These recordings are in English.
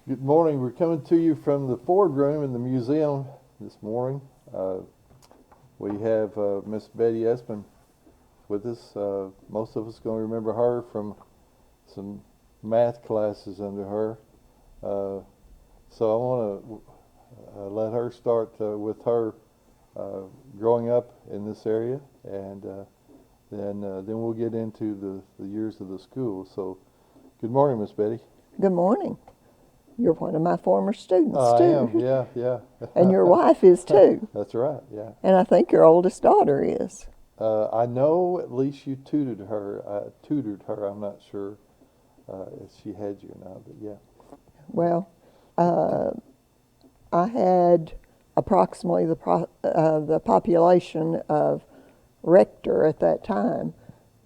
Good morning. We're coming to you from the Ford Room in the museum this morning. We have Miss Betty Essman with us. Most of us going to remember her from some math classes under her. So I want to let her start with her growing up in this area, and then we'll get into the years of the school. So, good morning, Miss Betty. Good morning. You're one of my former students, I too. am, yeah. And your wife is, too. That's right, yeah. And I think your oldest daughter is. I know at least you tutored her. I'm not sure if she had you or not, but yeah. Well, I had approximately the population of Rector at that time,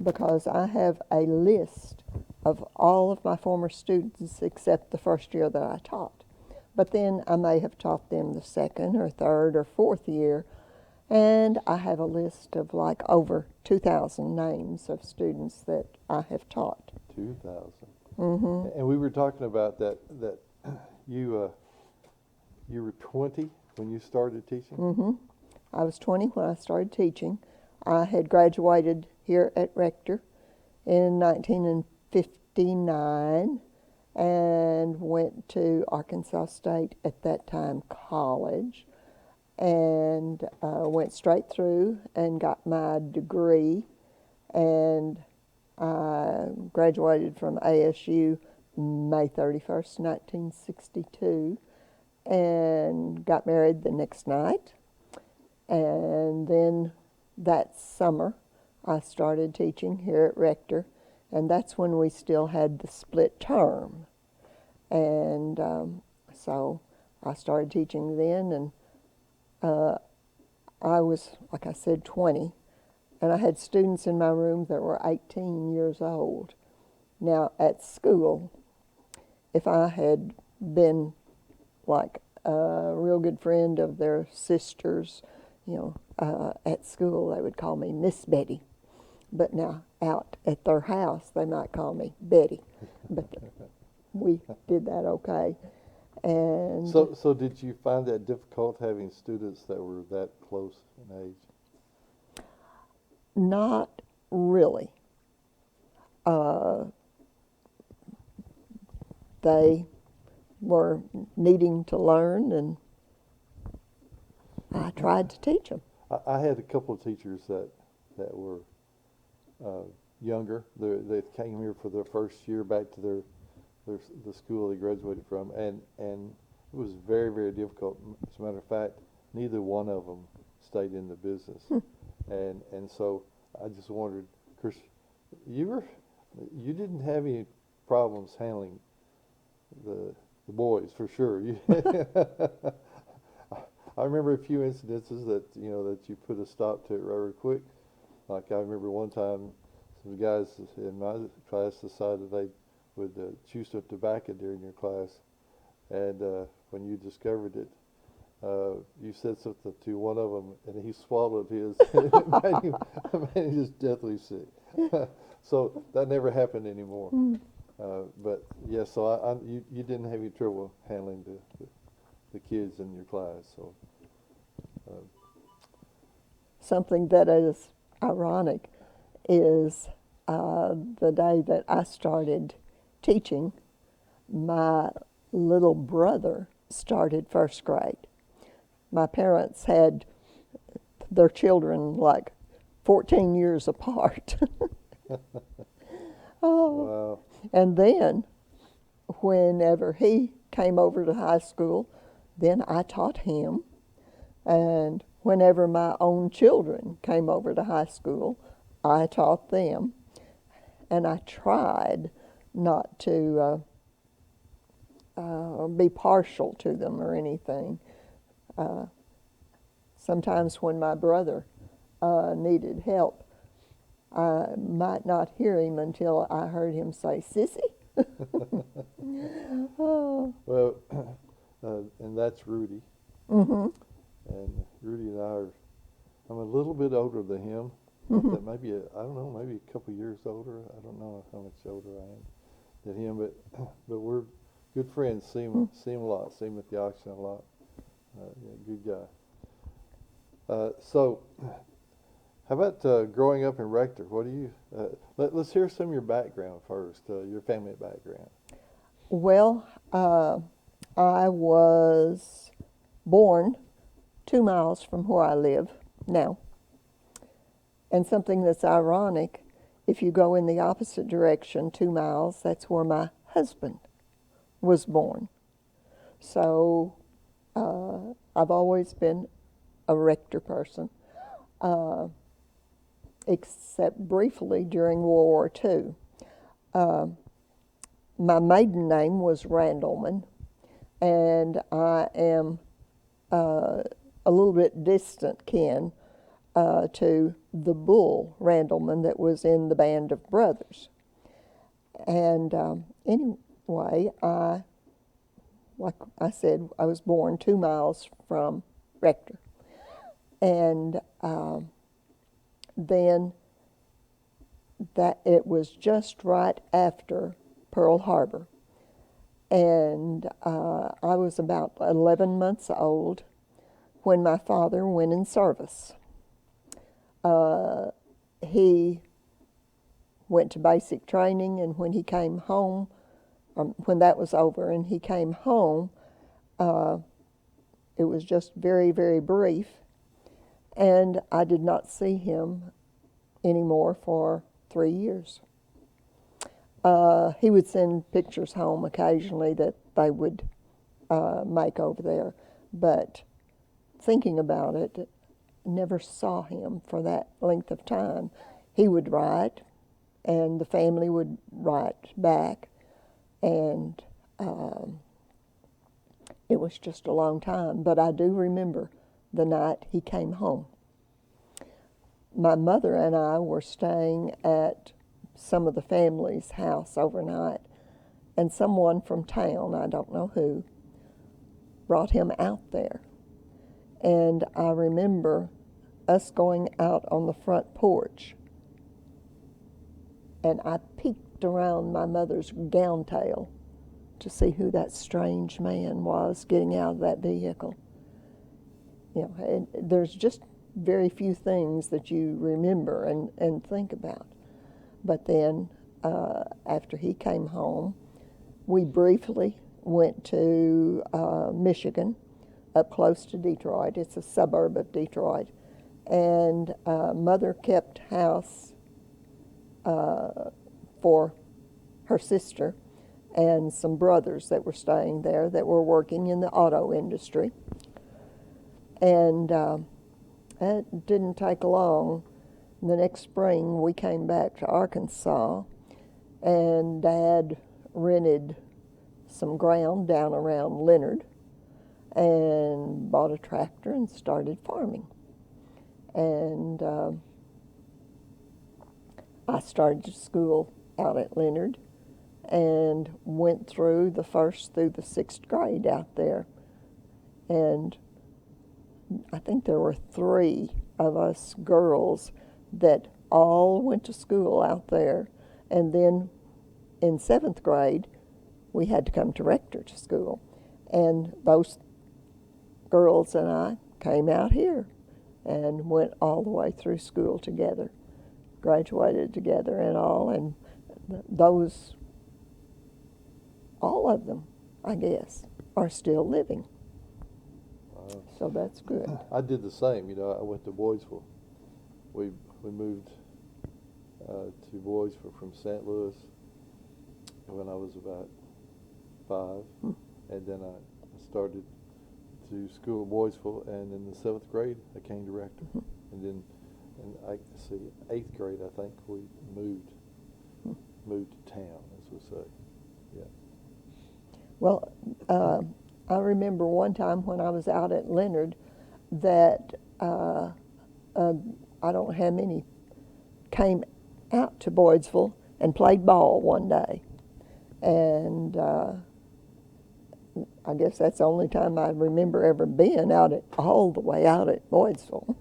because I have a list of all of my former students except the first year that I taught. But then I may have taught them the second or third or fourth year, and I have a list of like over 2,000 names of students that I have taught. 2,000. Mm-hmm. And we were talking about that you were 20 when you started teaching? Mm-hmm. I was 20 when I started teaching. I had graduated here at Rector in 1959 and went to Arkansas State at that time college, and went straight through and got my degree, and I graduated from ASU May 31st, 1962, and got married the next night. And then that summer I started teaching here at Rector, and that's when we still had the split term. And so I started teaching then, and I was, like I said, 20, and I had students in my room that were 18 years old. Now, at school, if I had been like a real good friend of their sisters, at school they would call me Miss Betty. But now out at their house they might call me Betty. But we did that okay. And So did you find that difficult having students that were that close in age? not really. They were needing to learn, and I tried to teach them. I had a couple of teachers that were younger. They came here for their first year back to the school they graduated from, and it was very, very difficult. As a matter of fact, neither one of them stayed in the business, and so I just wondered, Chris, you didn't have any problems handling the boys for sure. I remember a few incidences that you put a stop to it rather quick. Like I remember one time, some guys in my class decided they would chew some tobacco during your class, and when you discovered it, you said something to one of them, and he swallowed his, and it made him just deathly sick. So that never happened anymore. But yeah, so you didn't have any trouble handling the kids in your class. So Something that is ironic is the day that I started teaching, my little brother started first grade. My parents had their children like 14 years apart. wow. And then, whenever he came over to high school, then I taught him. And whenever my own children came over to high school, I taught them. And I tried not to be partial to them or anything. Sometimes when my brother needed help, I might not hear him until I heard him say, "Sissy." Oh. Well, and that's Rudy. Mm-hmm. And Rudy and I'm a little bit older than him. Mm-hmm. That maybe I don't know, maybe a couple years older. I don't know how much older I am than him, but we're Good friends. See him a lot. See him at the auction a lot. Yeah, good guy. So, how about growing up in Rector? What do you? Let's hear some of your background first. Your family background. Well, I was born 2 miles from where I live now. And something that's ironic, if you go in the opposite direction 2 miles, that's where my husband was born. So I've always been a Rector person, except briefly during World War II. My maiden name was Randleman, and I am a little bit distant kin to the bull Randleman that was in the Band of Brothers. And anyway, like I said, I was born 2 miles from Rector. And then that it was just right after Pearl Harbor. And I was about 11 months old when my father went in service. He went to basic training, and when he came home, when that was over and he came home, it was just very, very brief, and I did not see him anymore for 3 years. He would send pictures home occasionally that they would make over there, but thinking about it, never saw him for that length of time. He would write, and the family would write back, and it was just a long time. But I do remember the night he came home. My mother and I were staying at some of the family's house overnight, and someone from town, I don't know who, brought him out there. And I remember us going out on the front porch, and I peeked around my mother's gown tail to see who that strange man was getting out of that vehicle. You know, and there's just very few things that you remember and think about. But then after he came home, we briefly went to Michigan, up close to Detroit. It's a suburb of Detroit. And Mother kept house for her sister and some brothers that were staying there that were working in the auto industry. And it didn't take long. The next spring, we came back to Arkansas, and Dad rented some ground down around Leonard and bought a tractor and started farming. And I started school out at Leonard and went through the 1st through the 6th grade out there. And I think there were 3 of us girls that all went to school out there. And then in 7th grade, we had to come to Rector to school. And those girls and I came out here and went all the way through school together, graduated together and all. And those, all of them, I guess, are still living. So that's good. I did the same. You know, I went to Boydsville. We moved to Boydsville from St. Louis when I was about 5, and then I started to school at Boydsville, and in the 7th grade I came to Rector, and then in 8th grade I think we moved to town, as we say. Yeah. Well, I remember one time when I was out at Leonard that I don't know how many came out to Boydsville and played ball one day. And I guess that's the only time I remember ever being all the way out at Boydsville.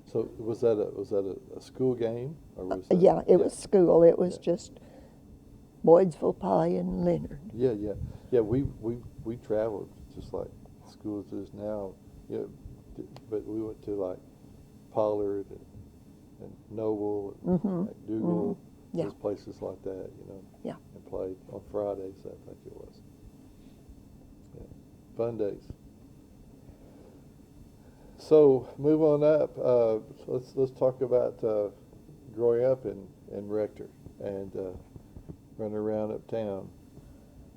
So was that a school game, or was that, yeah, it was school. It was just Boydsville playing Leonard. Yeah, Yeah, we traveled just like schools is now, you know, but we went to like Pollard and Noble and Mhm. like Dougal, Yeah. those places like that, you know. Yeah. And played on Fridays, I think it was. Yeah. Fun days. So move on up. Let's talk about growing up in Rector and running around uptown,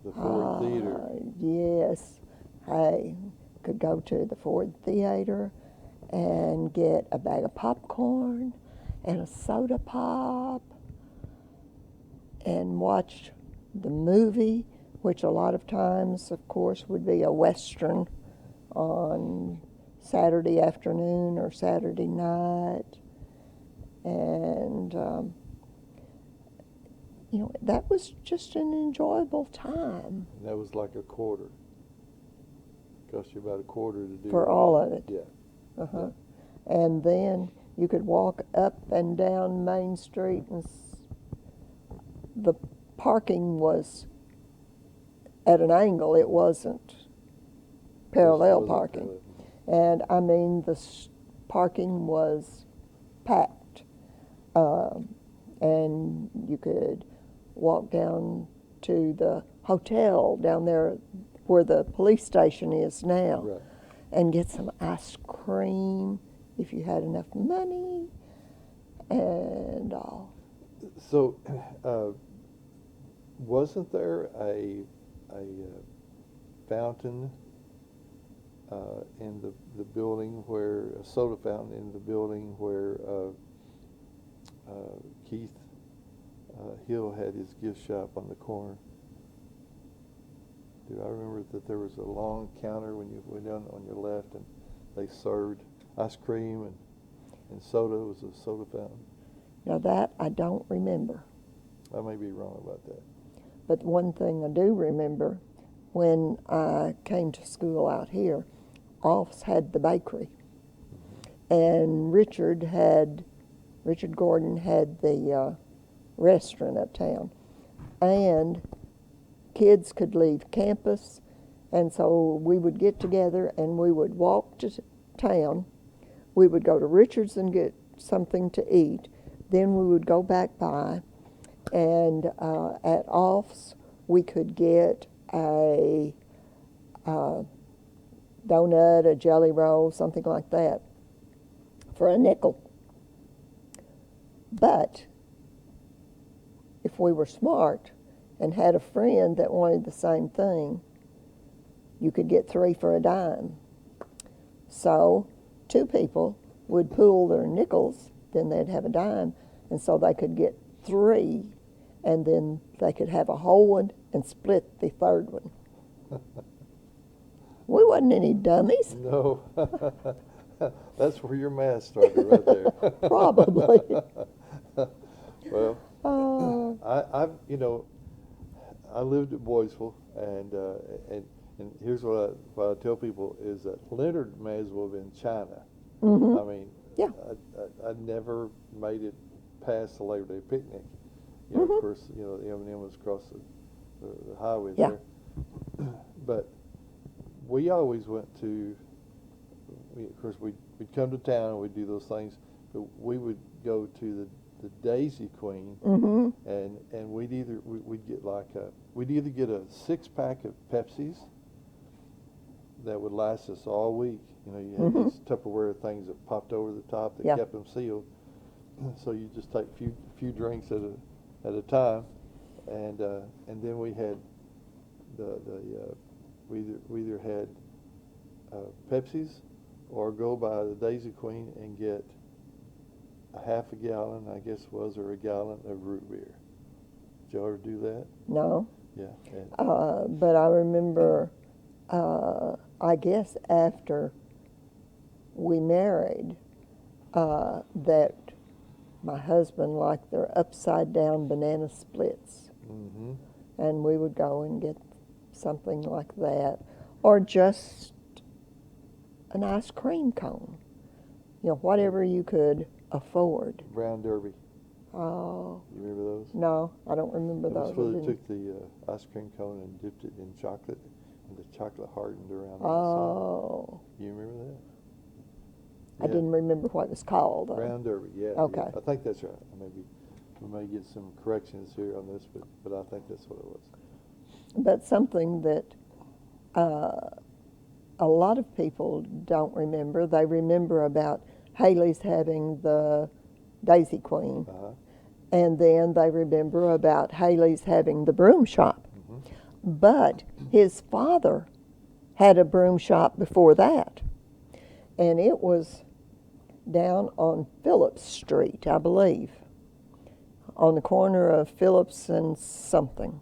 the Ford Theater. Yes. I could go to the Ford Theater and get a bag of popcorn and a soda pop and watch the movie, which a lot of times, of course, would be a Western on Saturday afternoon or Saturday night. And, you know, that was just an enjoyable time. And that was like a quarter. Cost you about a quarter to do For all of it. Yeah. Uh-huh. And then you could walk up and down Main Street, and the parking was at an angle. It wasn't parallel Wasn't parking. parallel. And I mean, the parking was packed. And you could walk down to the hotel down there where the police station is now, Right. and get some ice cream if you had enough money, and all. So, wasn't there a fountain in the building where a soda fountain in the building where Keith Hill had his gift shop on the corner? Do I remember that there was a long counter when you went down on your left and they served ice cream and soda? It was a soda fountain. Now that I don't remember. I may be wrong about that. But one thing I do remember, when I came to school out here, Alf's had the bakery. And Richard Gordon had the restaurant uptown. And kids could leave campus, and so we would get together and we would walk to town. We would go to Richard's and get something to eat. Then we would go back by, and at Alf's we could get a donut, a jelly roll, something like that, for a nickel. But if we were smart and had a friend that wanted the same thing, you could get 3 for a dime. So 2 people would pool their nickels, then they'd have a dime, and so they could get 3, and then they could have a whole one and split the third one. We wasn't any dummies. No. That's where your math started right there. Probably. Well, Uh, I lived at Boysville, and here's what I tell people is that Leonard may as well have been China. mhm. I mean, Yeah. I never made it past the Labor Day picnic. You know, Mhm. of course, you know, the M&M was across the highway Yeah. there. But we always went to, of course, we'd come to town and we'd do those things, but we would go to the Daisy Queen, Mhm. and we'd get we'd either get a 6-pack of Pepsis that would last us all week. You know, you had Mhm. these Tupperware things that popped over the top that Yeah. kept them sealed. So you just take few drinks at a time, and then we had we either had Pepsis or go by the Daisy Queen and get a half a gallon, I guess it was, or a gallon of root beer. Did you ever do that? No. Yeah. But I remember, I guess after we married, that my husband liked their upside down banana splits. Mm-hmm. And we would go and get something like that, or just an ice cream cone. You know, whatever you could afford. Brown Derby. Oh, You remember those? no, I don't remember It was those. where I they didn't- took the ice cream cone and dipped it in chocolate, and the chocolate hardened around the Oh, outside. You remember that? I didn't remember what it was called, though. Round Derby, yeah. Okay. Yeah. I think that's right. We may get some corrections here on this, but I think that's what it was. But something that a lot of people don't remember, they remember about Haley's having the Daisy Queen. Uh-huh. And then they remember about Haley's having the broom shop. But his father had a broom shop before that. And it was down on Phillips Street, I believe, on the corner of Phillips and something.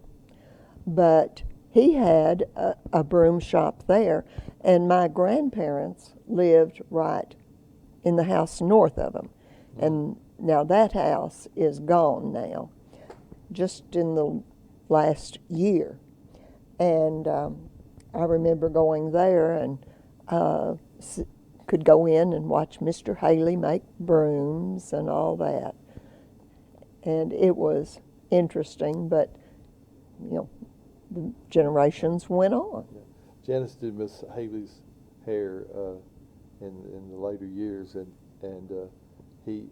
But he had a broom shop there, and my grandparents lived right in the house north of him. And now that house is gone now, just in the last year. And I remember going there and could go in and watch Mr. Haley make brooms and all that. And it was interesting, but, you know, the generations went on. Yeah. Janice did Miss Haley's hair in the later years, and he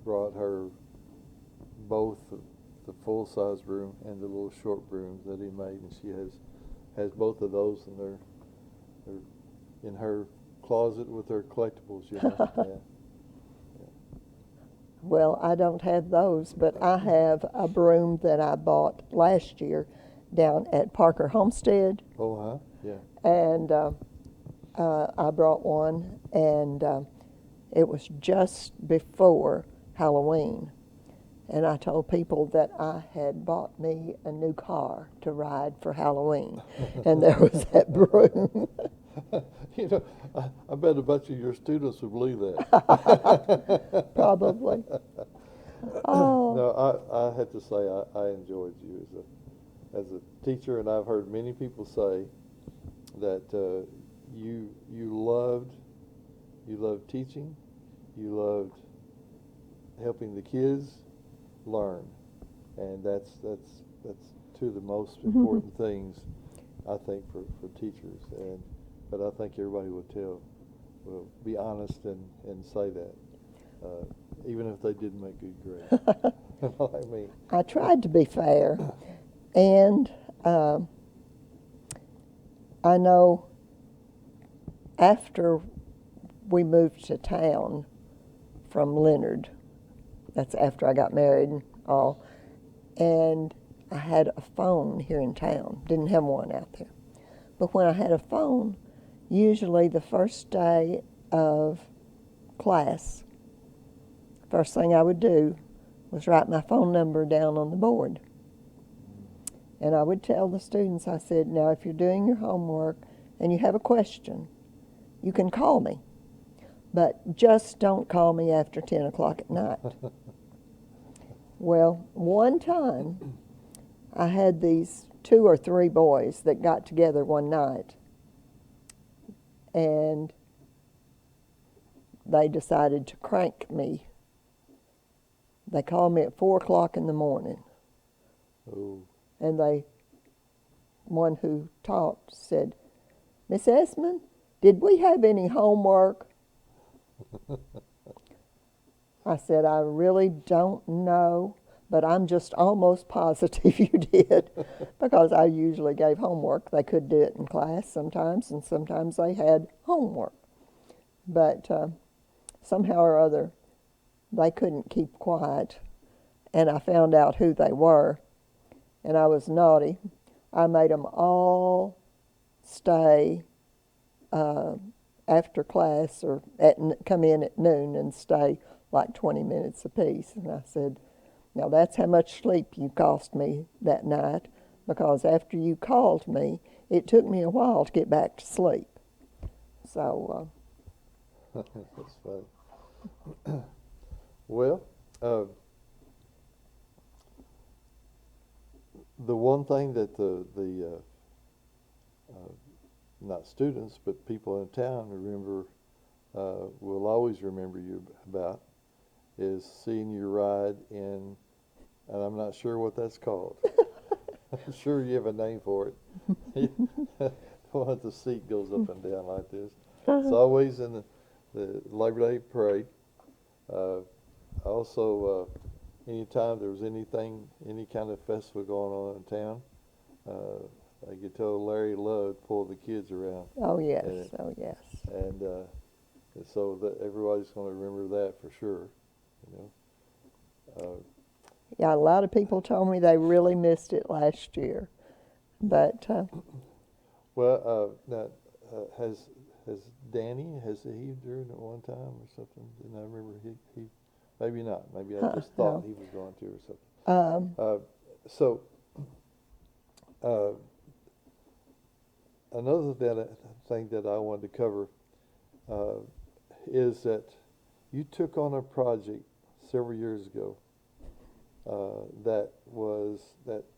brought her both the full size broom and the little short brooms that he made, and she has both of those, and they're in her closet with her collectibles. You know. Yeah. Well, I don't have those, but I have a broom that I bought last year down at Parker Homestead, Oh, huh? Yeah. and I brought one, and it was just before Halloween. And I told people that I had bought me a new car to ride for Halloween, and there was that broom. You know, I bet a bunch of your students would believe that. Probably. Oh. No, I have to say I enjoyed you as a teacher, and I've heard many people say that you loved teaching, you loved helping the kids learn, and that's two of the most important things I think for teachers. But I think everybody will be honest and say that, even if they didn't make good grades. Like me. I tried to be fair, and I know after we moved to town from Leonard, that's after I got married and all, and I had a phone here in town, didn't have one out there. But when I had a phone, usually the first day of class, first thing I would do was write my phone number down on the board. And I would tell the students, I said, now if you're doing your homework and you have a question, you can call me. But just don't call me after 10 o'clock at night. Well, one time I had these 2 or 3 boys that got together one night, and they decided to crank me. They called me at 4 o'clock in the morning. Oh. And one who taught said, Miss Essman, did we have any homework? I said, I really don't know, but I'm just almost positive you did, because I usually gave homework. They could do it in class sometimes, and sometimes they had homework. But somehow or other, they couldn't keep quiet, and I found out who they were, and I was naughty. I made them all stay after class, or come in at noon and stay like 20 minutes apiece. And I said, now that's how much sleep you cost me that night, because after you called me, it took me a while to get back to sleep. So. That's funny. Well, the one thing that the not students, but people in town remember, will always remember you about, is senior ride in, and I'm not sure what that's called. I'm sure you have a name for it. The one that the seat goes up and down like this. It's always in the Labor Day parade. Also, anytime there was anything, any kind of festival going on in town, I could tell Larry loved pull the kids around. Oh, yes, And, oh, yes. and so that everybody's going to remember that for sure. You know. Yeah, a lot of people told me they really missed it last year. But, Well, now, has Danny, has he driven at one time or something? Didn't I remember he maybe not. Maybe I just thought no. he was going to or something. So, another thing that I wanted to cover is that you took on a project several years ago that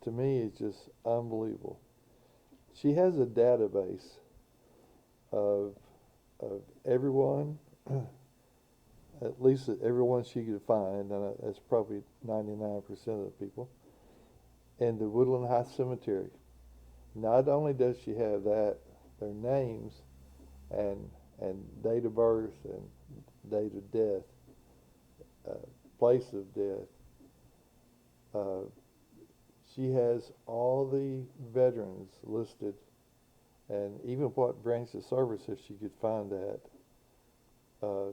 to me is just unbelievable. She has a database of everyone, at least everyone she could find, and that's probably 99% of the people, in the Woodland Heights Cemetery. Not only does she have that, their names and date of birth and date of death, place of death. She has all the veterans listed, and even what branch of service, if she could find that.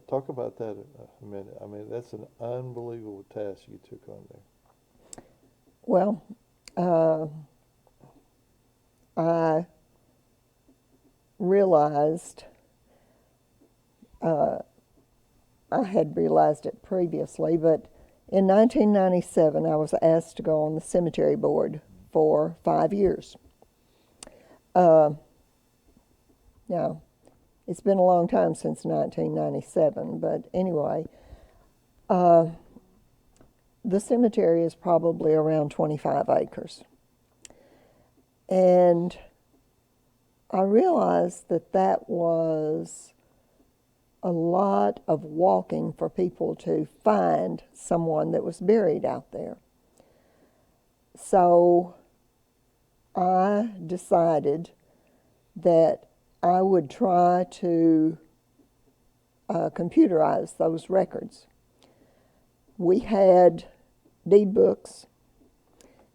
Talk about that a minute. I mean, that's an unbelievable task you took on there. well, I realized, I had realized it previously, but in 1997 I was asked to go on the cemetery board for 5 years. Now, it's been a long time since 1997, but anyway, the cemetery is probably around 25 acres. And I realized that that was a lot of walking for people to find someone that was buried out there. So I decided that I would try to computerize those records. We had deed books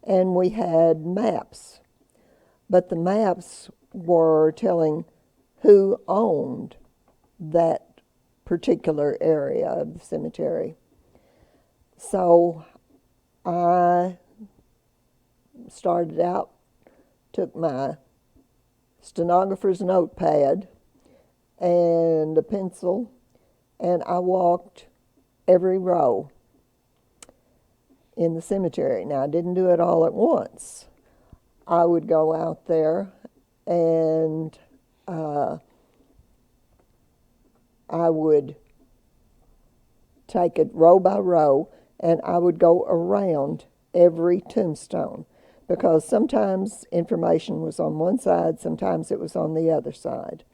and we had maps, but the maps were telling who owned that particular area of the cemetery. So I started out, took my stenographer's notepad and a pencil, and I walked every row in the cemetery. Now, I didn't do it all at once. I would go out there and I would take it row by row, and I would go around every tombstone, because sometimes information was on one side, sometimes it was on the other side.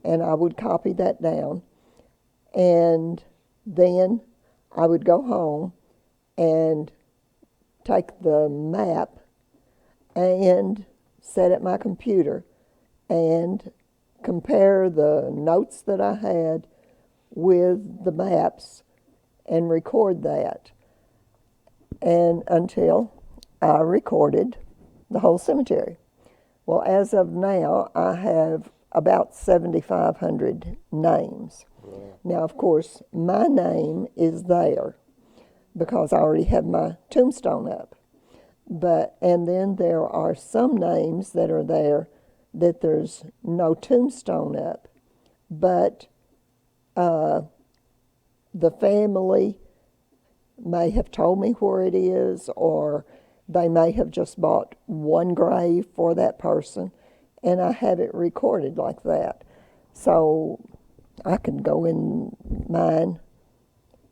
And I would copy that down, and then I would go home and take the map and sit at my computer and compare the notes that I had with the maps and record that. And until I recorded the whole cemetery. Well, as of now, I have about 7,500 names. Wow. Now, of course, my name is there because I already have my tombstone up. And then there are some names that are there that there's no tombstone up, but the family may have told me where it is, or they may have just bought one grave for that person, and I have it recorded like that. So I can go in mine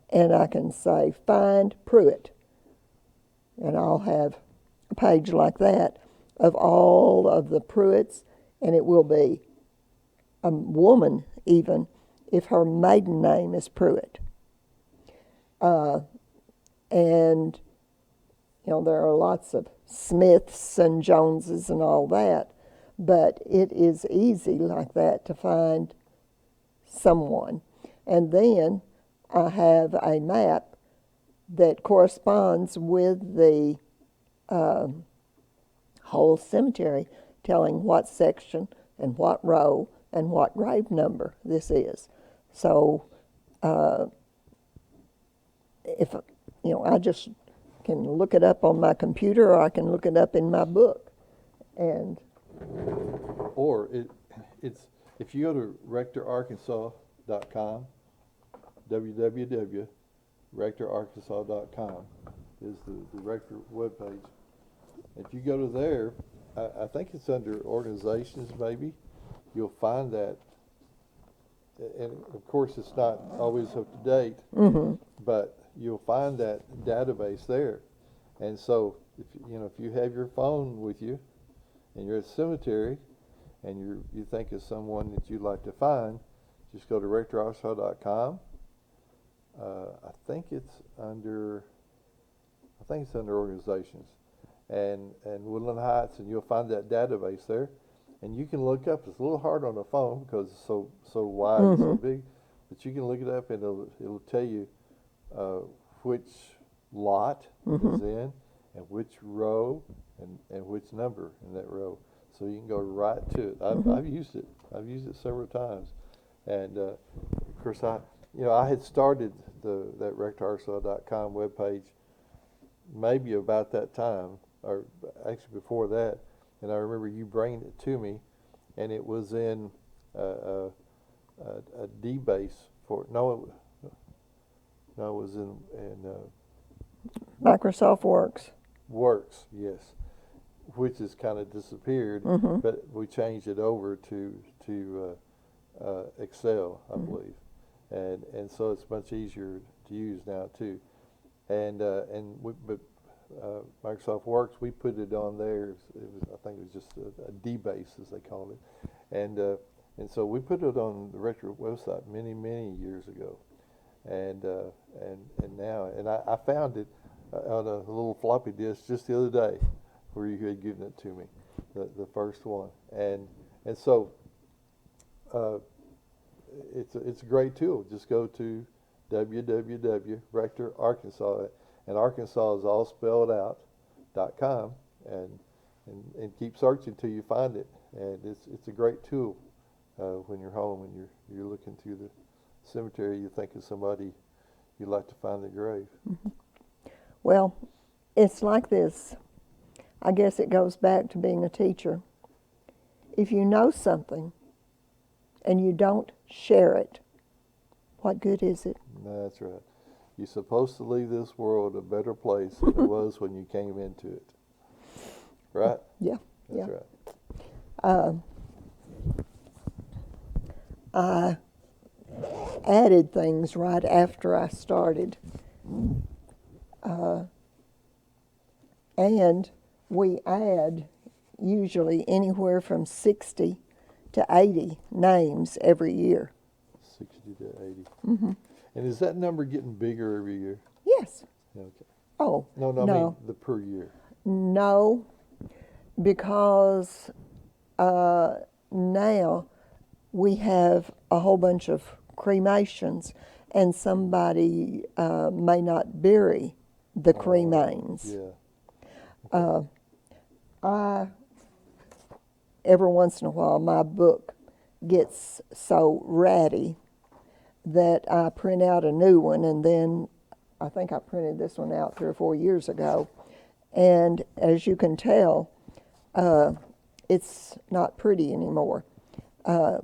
and I can say, find Pruitt, and I'll have a page like that of all of the Pruitts, and it will be a woman even if her maiden name is Pruitt. And, you know, there are lots of Smiths and Joneses and all that, but it is easy like that to find someone. And then I have a map that corresponds with the whole cemetery, telling what section and what row and what grave number this is. So if, you know, I just can look it up on my computer, or I can look it up in my book. And Or it's if you go to rectorarkansas.com, www.rectorarkansas.com is the rector webpage. If you go to there, I think it's under organizations maybe, you'll find that, and of course it's not always up to date, but you'll find that database there. And so, if you have your phone with you, and you're at a cemetery, and you think of someone that you'd like to find, just go to rectorarkansas.com. I think it's under organizations, and Woodland Heights, and you'll find that database there, and you can look up. It's a little hard on the phone because it's so wide and so big, but you can look it up, and it'll tell you which lot is in, and which row, and which number in that row. So you can go right to it. I've used it. I've used it several times, and of course I had started that rectorarkansas.com webpage maybe about that time, or actually before that, and I remember you bringing it to me, and it was in a D base for it was in Microsoft Works, yes, which has kind of disappeared, but we changed it over to Excel, I believe, and so it's much easier to use now too, but Microsoft Works, we put it on there. I think it was just a D base, as they called it, and so we put it on the Rector website many years ago, and now I found it on a little floppy disk just the other day, where you had given it to me, the first one, and so it's a great tool. Just go to www.rectorarkansas, and Arkansas is all spelled out .com, and keep searching till you find it, and it's a great tool when you're home and you're looking through the cemetery. You think of somebody you'd like to find their grave. Well, it's like this. I guess it goes back to being a teacher. If you know something and you don't share it, what good is it? That's right. You're supposed to leave this world a better place than it was when you came into it. Right? Yeah. That's yeah. right. I added things right after I started. And we add usually anywhere from 60 to 80 names every year. 60 to 80. And is that number getting bigger every year? Yes. Okay. Oh, No, I mean the per year. No, because now we have a whole bunch of cremations, and somebody may not bury the cremains. Yeah. Every once in a while, my book gets so ratty that I print out a new one, and then I think I printed this one out 3 or 4 years ago. And as you can tell, it's not pretty anymore. Got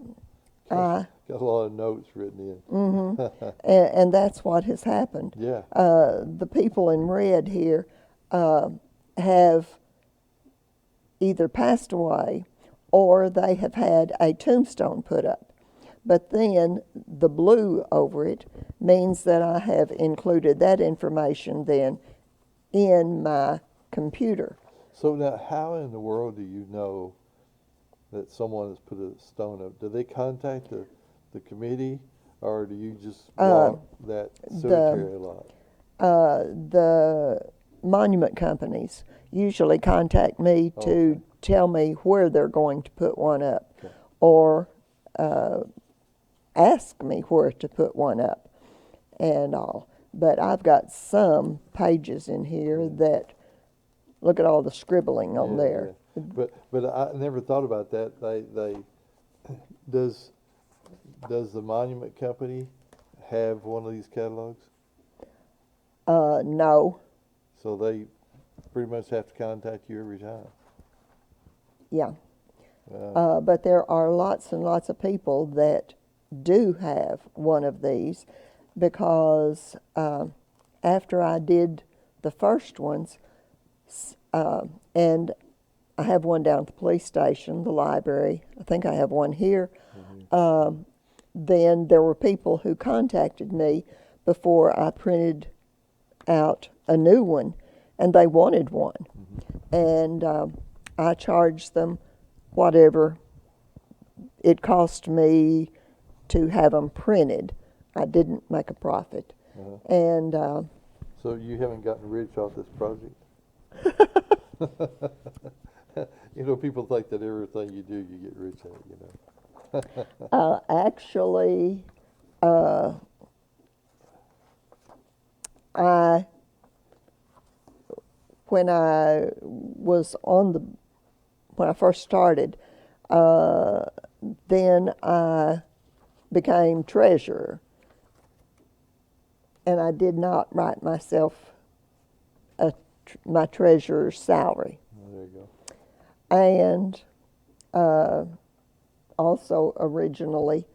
a lot of notes written in. And that's what has happened. Yeah. The people in red here have either passed away or they have had a tombstone put up. But then the blue over it means that I have included that information then in my computer. So now, how in the world do you know that someone has put a stone up? Do they contact the committee, or do you just walk that cemetery a lot? The monument companies usually contact me to Okay. tell me where they're going to put one up, Okay. or ask me where to put one up and all. But I've got some pages in here Yeah. that, look at all the scribbling on Yeah, there. yeah. But I never thought about that. They does the monument company have one of these catalogs? No, So they pretty much have to contact you every time. yeah. Uh, But there are lots and lots of people that do have one of these, because after I did the first ones, and I have one down at the police station, the library, I think I have one here, then there were people who contacted me before I printed out a new one, and they wanted one. And I charged them whatever it cost me to have them printed. I didn't make a profit. uh-huh. And So you haven't gotten rich off this project? You know, people think that everything you do, you get rich at, you know. actually, I when I was on the when I first started, then I became treasurer, and I did not write myself my treasurer's salary. Oh, there you go. And also originally,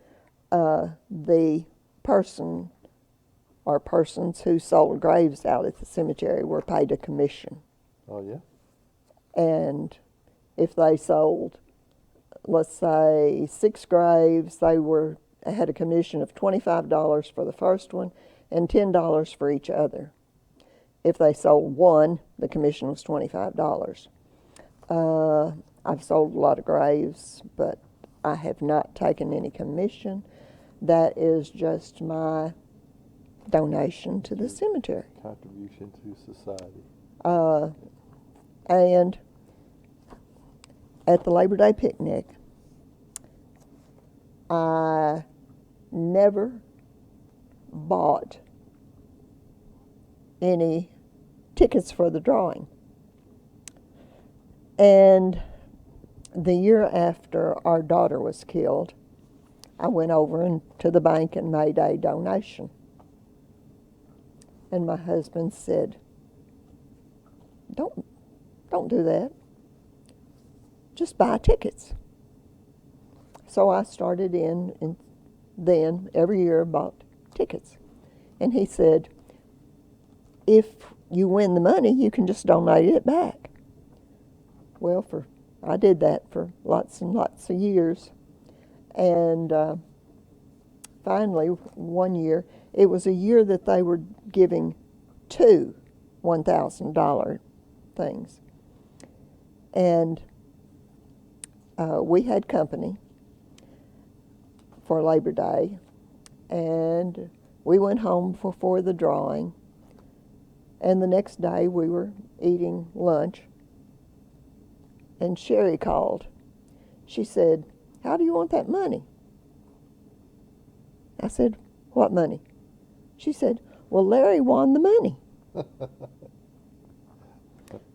the person or persons who sold graves out at the cemetery were paid a commission. Oh, yeah? And if they sold, let's say, 6 graves, they had a commission of $25 for the first one and $10 for each other. If they sold one, the commission was $25. I've sold a lot of graves, but I have not taken any commission. That is just my donation to the cemetery. Contribution to society. And at the Labor Day picnic, I never bought any tickets for the drawing. And the year after our daughter was killed, I went over to the bank and made a donation. And my husband said, don't do that. Just buy tickets. So I started and then every year bought tickets. And he said, if you win the money, you can just donate it back. Well, I did that for lots and lots of years. And finally, one year, it was a year that they were giving 2 $1,000 things. And we had company for Labor Day, and we went home before the drawing, and the next day we were eating lunch, and Sherry called. She said, "How do you want that money?" I said, "What money?" She said, "Well, Larry won the money."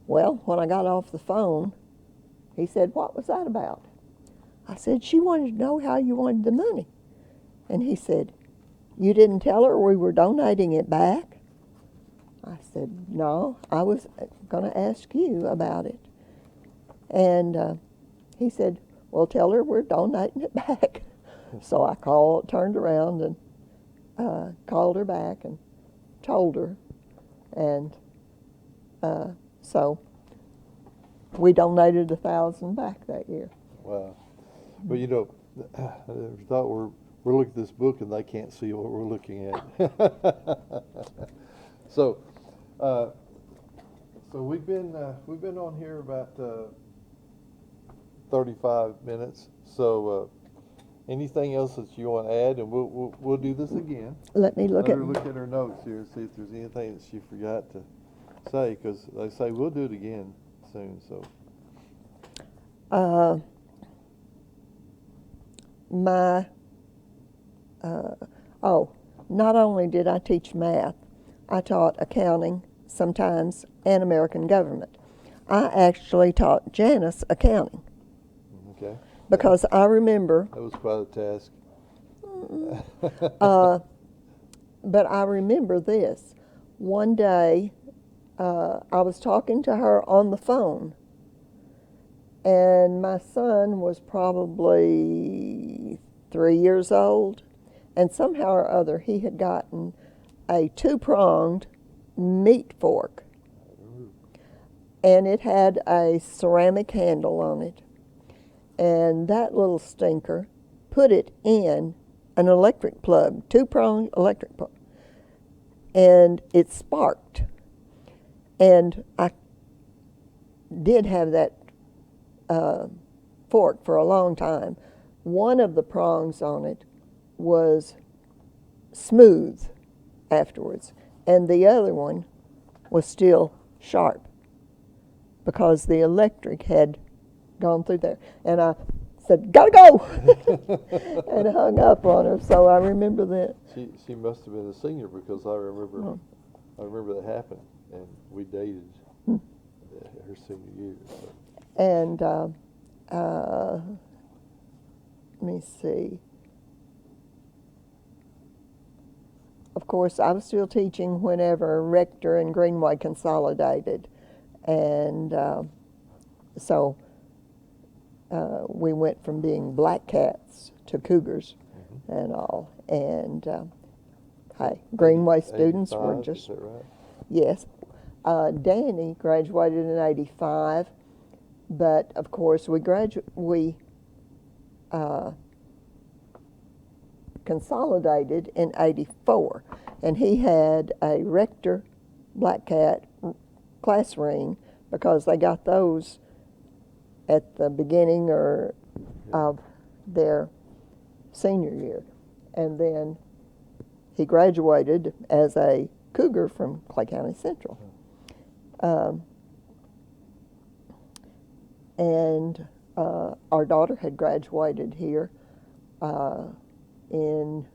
Well, when I got off the phone, he said, "What was that about?" I said, "She wanted to know how you wanted the money." And he said, "You didn't tell her we were donating it back?" I said, "No, I was going to ask you about it." And he said, "Well, tell her we're donating it back." So I turned around and called her back and told her. And so we donated 1,000 back that year. Wow. Well, you know, I thought we're looking at this book and they can't see what we're looking at. So, we've been on here about 35 minutes. So, Anything else that you want to add? And we'll do this again. Let me look Let at. her look at her notes here and see if there's anything that she forgot to say, because like I say, we'll do it again soon, so. Not only did I teach math, I taught accounting sometimes and American government. I actually taught Janice accounting Okay. because I remember, That was quite a task. but I remember this. One day, I was talking to her on the phone, and my son was probably 3 years old, and somehow or other he had gotten a two-pronged meat fork, and it had a ceramic handle on it, and that little stinker put it in an electric plug, two-pronged electric plug, and it sparked. And I did have that fork for a long time. One of the prongs on it was smooth afterwards, and the other one was still sharp because the electric had gone through there. And I said, "Gotta go," and hung up on her. So I remember that. She must have been a senior, because I remember that happened, and we dated her senior year. So. And let me see. Of course, I was still teaching whenever Rector and Greenway consolidated, and so we went from being black cats to cougars and all. And hey, Greenway students were just, is that right? yes. Danny graduated in '85, but of course we consolidated in '84, and he had a Rector black cat class ring because they got those at the beginning of their senior year, and then he graduated as a cougar from Clay County Central. And our daughter had graduated here in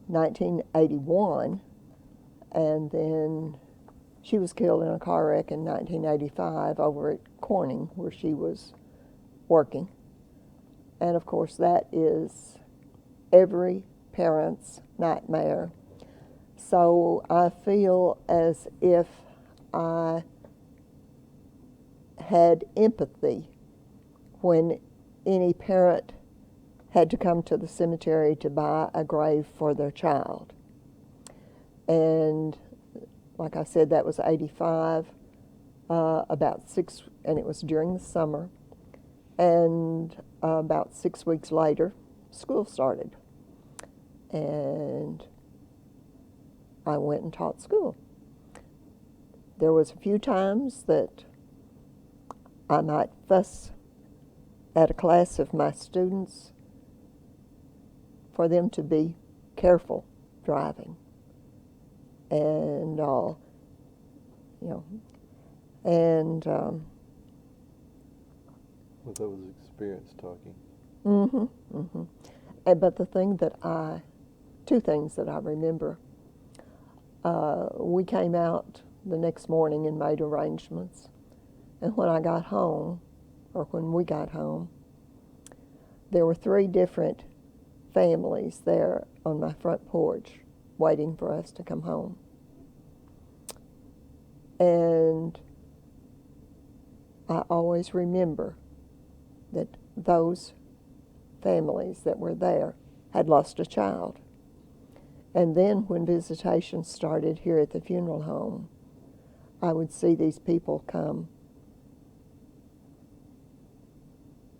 1981, and then she was killed in a car wreck in 1985 over at Corning, where she was working. And of course, that is every parent's nightmare. So I feel as if I had empathy when any parent had to come to the cemetery to buy a grave for their child. And like I said, that was '85, and it was during the summer. And about 6 weeks later, school started. And I went and taught school. There was a few times that I might fuss at a class of my students for them to be careful driving and all, and Well, that was experience talking. But two things that I remember. We came out the next morning and made arrangements. And when I got home, or when we got home, there were 3 different families there on my front porch waiting for us to come home. And I always remember that those families that were there had lost a child. And then when visitation started here at the funeral home, I would see these people come,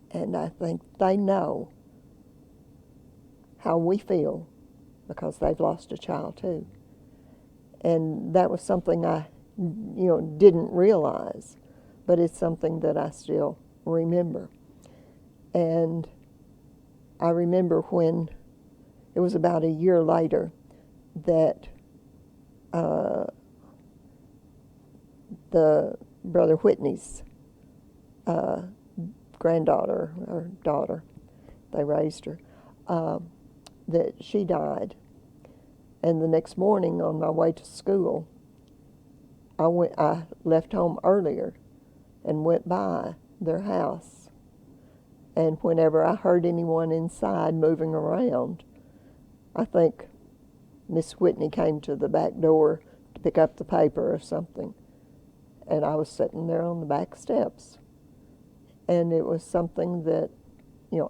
and I think they know how we feel because they've lost a child too. And that was something I didn't realize, but it's something that I still remember. And I remember when it was about a year later that the Brother Whitney's granddaughter or daughter, they raised her, that she died. And the next morning on my way to school, I left home earlier and went by their house. And whenever I heard anyone inside moving around, I think Miss Whitney came to the back door to pick up the paper or something. And I was sitting there on the back steps. And it was something that,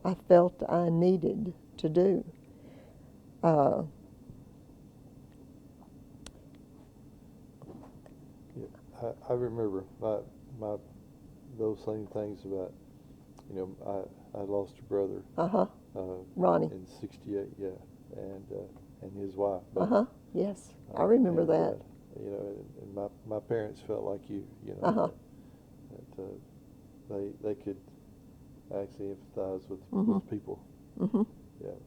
I felt I needed to do. I remember my those same things about, I lost a brother. Ronnie. In '68, yeah, and his wife. Yes, I remember and, that. And my parents felt like you, that they could actually empathize with people. Yeah.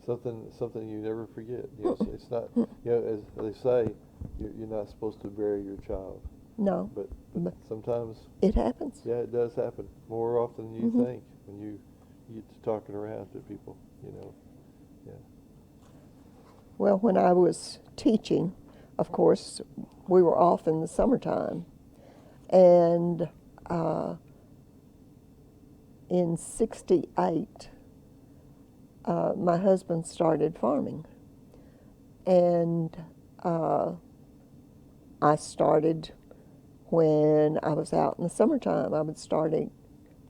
Something you never forget. It's not, as they say, you're not supposed to bury your child. No. But sometimes it happens. Yeah, it does happen more often than you think when you get to talking around to people. Yeah. Well, when I was teaching, of course, we were off in the summertime, and in '68. My husband started farming, and I started when I was out in the summertime. I would start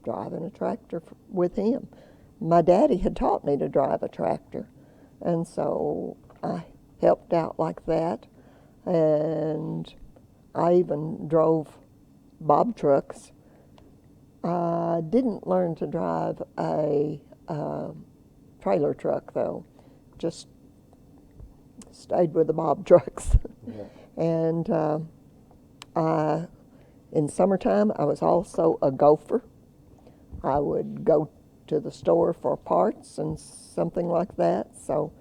driving a tractor with him. My daddy had taught me to drive a tractor, and so I helped out like that, and I even drove bob trucks. I didn't learn to drive a trailer truck, though. Just stayed with the bob trucks. Yeah. And in summertime, I was also a gopher. I would go to the store for parts and something like that. So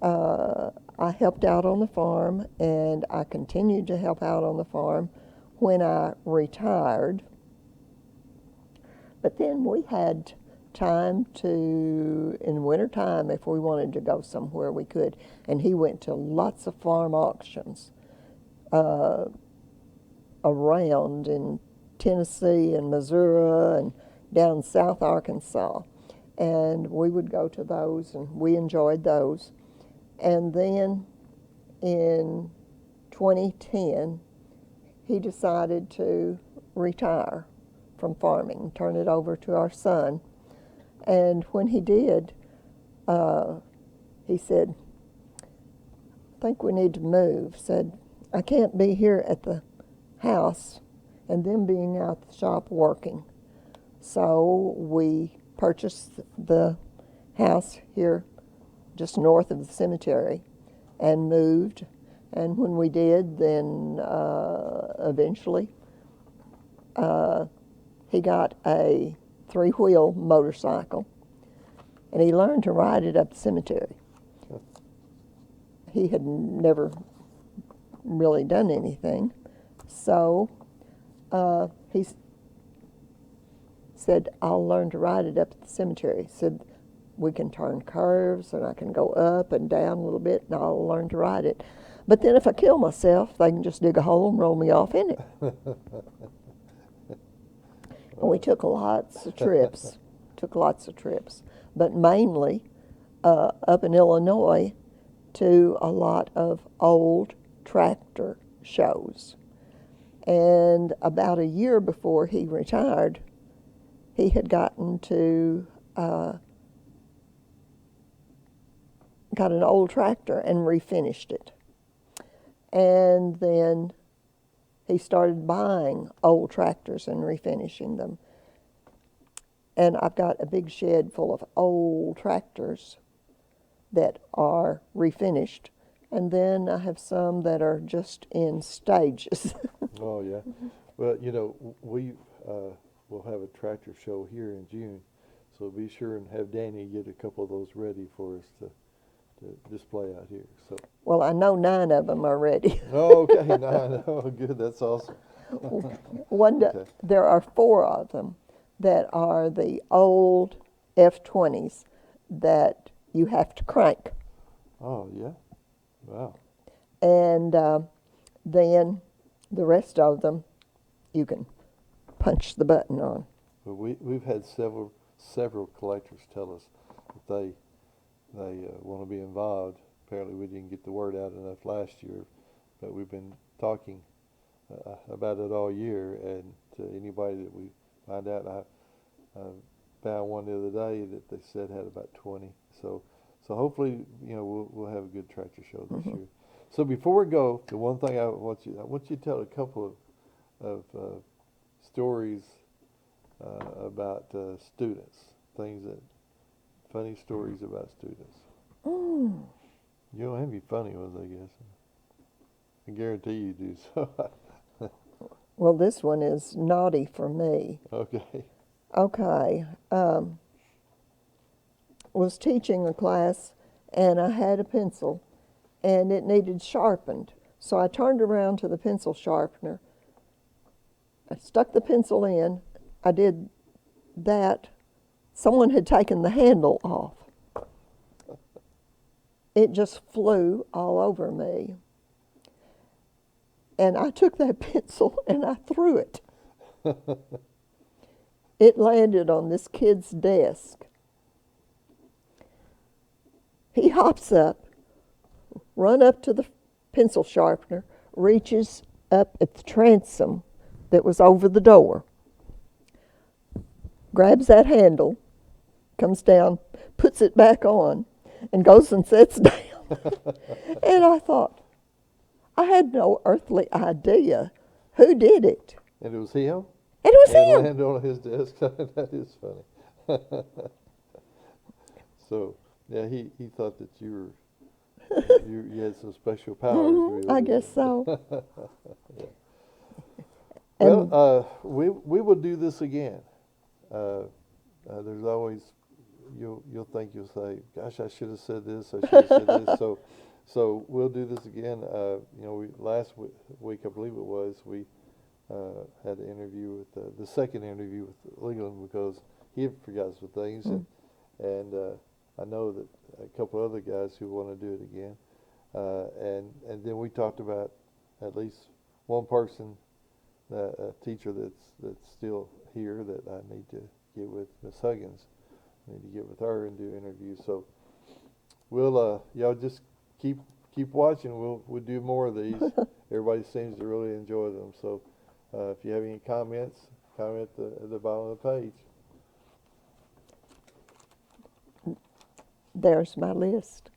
I helped out on the farm, and I continued to help out on the farm when I retired. But then we had time to, in wintertime, if we wanted to go somewhere, we could. And he went to lots of farm auctions around in Tennessee and Missouri and down South Arkansas. And we would go to those, and we enjoyed those. And then in 2010, he decided to retire from farming, turn it over to our son. And when he did, he said, I think we need to move. Said, I can't be here at the house and them being out the shop working. So we purchased the house here just north of the cemetery and moved. And when we did, then eventually he got a 3-wheel motorcycle, and he learned to ride it up the cemetery. He had never really done anything, so he said, I'll learn to ride it up at the cemetery. He said, we can turn curves, and I can go up and down a little bit, and I'll learn to ride it. But then if I kill myself, they can just dig a hole and roll me off in it. And we took lots of trips, but mainly up in Illinois to a lot of old tractor shows. And about a year before he retired, he had gotten to, got an old tractor and refinished it. And then he started buying old tractors and refinishing them. And I've got a big shed full of old tractors that are refinished. And then I have some that are just in stages. Oh, yeah. Well, we will have a tractor show here in June. So be sure and have Danny get a couple of those ready for us to display out here. So. Well, I know 9 of them are ready. Oh, okay, 9. Oh, good. That's awesome. Okay. There are 4 of them that are the old F-20s that you have to crank. Oh, yeah. Wow. And then the rest of them you can punch the button on. But we've had several collectors tell us that they want to be involved. Apparently, we didn't get the word out enough last year, but we've been talking about it all year. And to anybody that we find out, I found one the other day that they said had about 20. So hopefully, we'll have a good tractor show this year. So before we go, the one thing I want you to tell a couple of stories about students, funny stories about students. Mm. You don't have any funny ones, I guess. I guarantee you do. So. Well, this one is naughty for me. Okay. Okay. Was teaching a class, and I had a pencil, and it needed sharpened. So I turned around to the pencil sharpener. I stuck the pencil in. I did that. Someone had taken the handle off. It just flew all over me. And I took that pencil and I threw it. It landed on this kid's desk. He hops up, run up to the pencil sharpener, reaches up at the transom that was over the door, grabs that handle, comes down, puts it back on, and goes and sits down. And I thought, I had no earthly idea who did it. And it was him? It was and him. Landed on his desk. That is funny. So, yeah, he thought that you had some special powers. I guess so. Yeah. And Well, we will do this again. There's always you'll think, you'll say, "Gosh, I should have said this. I should have said this." So we'll do this again. Last week, I believe it was, we had an interview with the second interview with Leland, because he had forgot some things, and I know that a couple other guys who want to do it again, and then we talked about at least one person, a teacher that's still here that I need to get with, Miss Huggins. I need to get with her and do interviews. So we'll y'all just keep watching. We'll do more of these. Everybody seems to really enjoy them. So if you have any comments, comment at the bottom of the page. there's my list.